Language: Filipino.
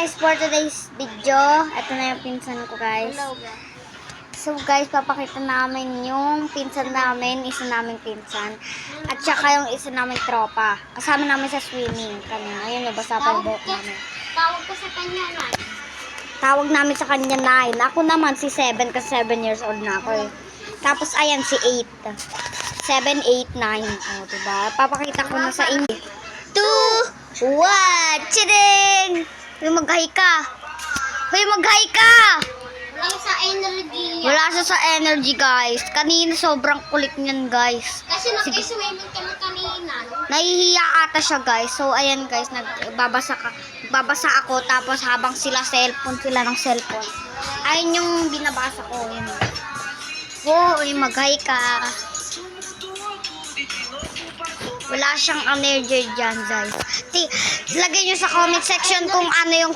guys, for today's video, ito na yung pinsan ko guys. So guys, papakita namin yung pinsan namin, isa naming pinsan. At saka yung isa naming tropa. Kasama namin sa swimming kanina. Ayun, nabasa pa yung buhok namin. Tawag ko sa kanya, Nay. Tawag namin sa kanya 9. Ako naman si 7 kasi 7 years old na ako eh. Tapos ayan si 8. 7, 8, 9. O, diba? Papakita ko na sa inyo. 2, 1, chiding! Hoy, mag-hi ka! Hoy, mag-hi ka! Wala sa energy. Wala siya sa energy, guys. Kanina sobrang kulit niyan, guys. Kasi nag-swimming kami kanina. Nahihiya ata siya, guys. So, ayan, guys, nagbabasa ako. Tapos, habang sila ng cellphone. Ayun yung binabasa ko. Yun. Hoy, mag-hi ka. Wala siyang energy dyan, guys. Lagay nyo sa comment section kung ano yung